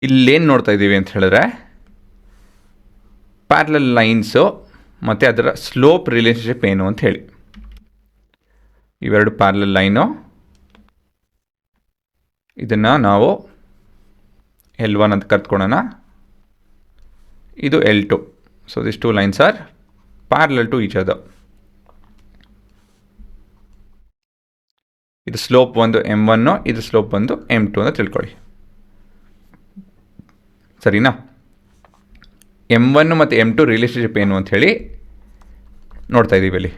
ಇಲ್ಲೇನು ನೋಡ್ತಾ ಇದ್ದೀವಿ ಅಂತ ಹೇಳಿದ್ರೆ ಪ್ಯಾರಲಲ್ ಲೈನ್ಸು ಮತ್ತು ಅದರ ಸ್ಲೋಪ್ ರಿಲೇಷನ್ಶಿಪ್ ಏನು ಅಂತ ಹೇಳಿ. ಇವೆರಡು ಪ್ಯಾರಲಲ್ ಲೈನು, ಇದನ್ನು ನಾವು L1 ಅಂತ ಕರ್ತ್ಕೊಳ್ಳೋಣ, ಇದು L2. So this two lines are parallel to each other. ಇದು ಸ್ಲೋಪ್ ಒಂದು M1, ಇದು ಸ್ಲೋಪ್ ಒಂದು M2 ಅಂತ ತಿಳ್ಕೊಳ್ಳಿ. ಸರಿನಾ? M1 ಮತ್ತು M2 ರಿಲೇಷನ್ಶಿಪ್ ಏನು ಅಂತ ಹೇಳಿ ನೋಡ್ತಾ ಇದ್ದೀವಿ ಅಲ್ಲಿ.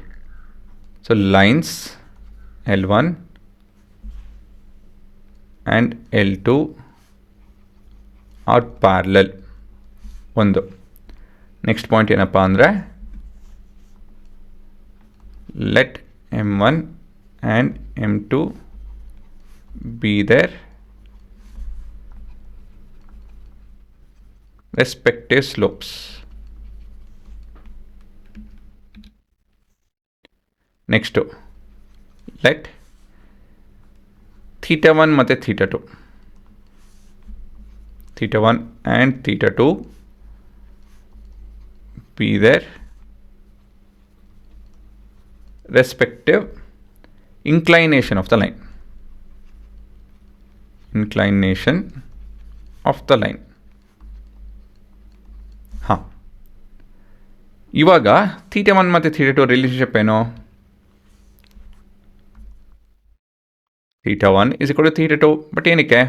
So lines L1 and L2 are parallel. ಒಂದು ನೆಕ್ಸ್ಟ್ ಪಾಯಿಂಟ್ ಏನಪ್ಪ ಅಂದರೆ let M1 and M2 be their respective slopes. Next, let theta1 ಮತ್ತು theta2 theta1 and theta2 be their respective inclination of the line. Inclination of the line. ಹಾಂ, ಇವಾಗ ಥೀಟಾ1 ಮತ್ತು ಥೀಟಾ2 relationship ಏನು? ಥೀಟಾ1 is equal to ಥೀಟಾ2. But ಏನಕ್ಕೆ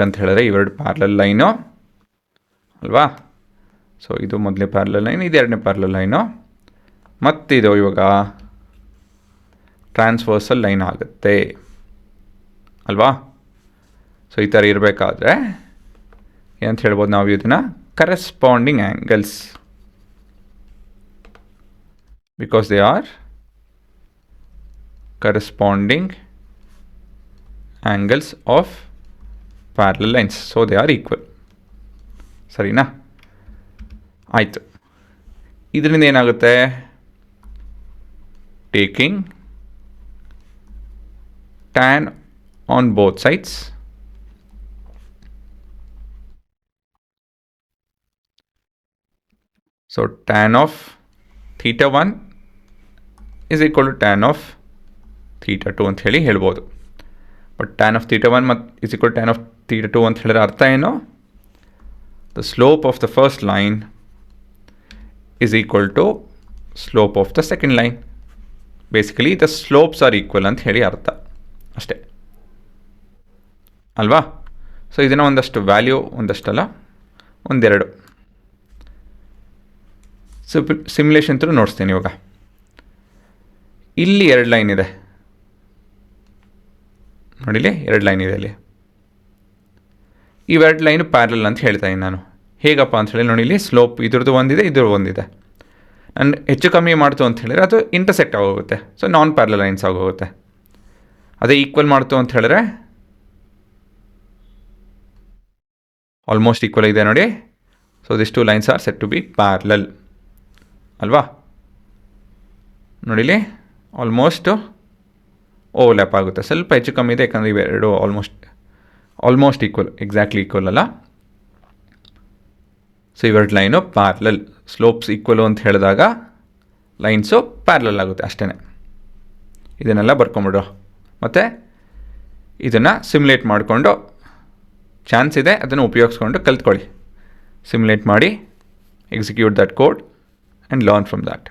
ಅಂತ ಹೇಳಿದ್ರೆ ಇವೆರಡು parallel line ಅಲ್ವಾ? ಸೊ ಇದು ಮೊದಲನೇ ಪ್ಯಾರಲಲ್ ಲೈನ್, ಇದು ಎರಡನೇ ಪ್ಯಾರಲಲ್ ಲೈನು, ಮತ್ತಿದು ಇವಾಗ ಟ್ರಾನ್ಸ್ವರ್ಸಲ್ ಲೈನ್ ಆಗುತ್ತೆ ಅಲ್ವಾ? ಸೊ ಈ ಥರ ಇರಬೇಕಾದ್ರೆ ಏನಂತ ಹೇಳ್ಬೋದು ನಾವು ಇದನ್ನು corresponding angles, because they are corresponding angles of parallel lines, so they are equal. ಸರಿನಾ? ಆಯಿತು. ಇದರಿಂದ ಏನಾಗುತ್ತೆ? Taking tan on both sides, so tan of theta1 is equal to tan of theta2 ಅಂತ ಹೇಳಿ ಹೇಳ್ಬೋದು. But tan of theta1 is equal to tan of theta2 ಅಂತ ಹೇಳಿದ್ರೆ ಅರ್ಥ ಏನು? The slope of the first line is equal to slope of the second line. Basically the slopes are equal ಅಂತ ಹೇಳಿ ಅರ್ಥ ಅಷ್ಟೇ ಅಲ್ವಾ? ಸೊ ಇದನ್ನು ಒಂದಷ್ಟು ವ್ಯಾಲ್ಯೂ, ಒಂದಷ್ಟಲ್ಲ ಒಂದೆರಡು ಸಿಮ್ಯುಲೇಷನ್ ಥ್ರೂ ನೋಡಿಸ್ತೀನಿ. ಇವಾಗ ಇಲ್ಲಿ ಎರಡು ಲೈನ್ ಇದೆ ನೋಡಿಲಿ, ಎರಡು ಲೈನ್ ಇದೆ ಇಲ್ಲಿ. ಇವೆರಡು ಲೈನು ಪ್ಯಾರಲಲ್ ಅಂತ ಹೇಳ್ತಾ ಇದ್ದೀನಿ ನಾನು. ಹೇಗಪ್ಪ ಅಂತ ಹೇಳಿ ನೋಡಿ, ಇಲ್ಲಿ ಸ್ಲೋಪ್ ಇದ್ರದ್ದು ಒಂದಿದೆ, ಇದ್ರದ್ದು ಒಂದಿದೆ. ನಾನು ಹೆಚ್ಚು ಕಮ್ಮಿ ಮಾಡ್ತು ಅಂತ ಹೇಳಿದ್ರೆ ಅದು ಇಂಟರ್ಸೆಕ್ಟ್ ಆಗೋಗುತ್ತೆ, ಸೊ ನಾನ್ ಪ್ಯಾರಲಲ್ ಲೈನ್ಸ್ ಆಗೋಗುತ್ತೆ. ಅದೇ ಈಕ್ವಲ್ ಮಾಡ್ತು ಅಂತ ಹೇಳಿದ್ರೆ ಆಲ್ಮೋಸ್ಟ್ ಈಕ್ವಲ್ ಇದೆ ನೋಡಿ. So this two lines are set to be parallel ಅಲ್ವಾ? ನೋಡಿಲಿ, ಆಲ್ಮೋಸ್ಟ್ ಓವರ್ಲ್ಯಾಪ್ ಆಗುತ್ತೆ. ಸ್ವಲ್ಪ ಹೆಚ್ಚು ಕಮ್ಮಿ ಇದೆ, ಯಾಕಂದರೆ ಇವೆರಡು ಆಲ್ಮೋಸ್ಟ್ ಈಕ್ವಲ್, ಎಕ್ಸಾಕ್ಟ್ಲಿ ಈಕ್ವಲ್ ಅಲ್ಲ. ಸೊ ಇವೆರಡು ಲೈನು ಪ್ಯಾರಲಲ್, ಸ್ಲೋಪ್ಸ್ ಈಕ್ವಲು ಅಂತ ಹೇಳಿದಾಗ ಲೈನ್ಸು ಪ್ಯಾರಲಲ್ ಆಗುತ್ತೆ ಅಷ್ಟೇ. ಇದನ್ನೆಲ್ಲ ಬರ್ಕೊಂಬಿಡು, ಮತ್ತು ಇದನ್ನು ಸಿಮ್ಯುಲೇಟ್ ಮಾಡಿಕೊಂಡು, ಚಾನ್ಸ್ ಇದೆ ಅದನ್ನು ಉಪಯೋಗಿಸ್ಕೊಂಡು ಕಲ್ತ್ಕೊಳ್ಳಿ. ಸಿಮ್ಯುಲೇಟ್ ಮಾಡಿ, execute that code and learn from that.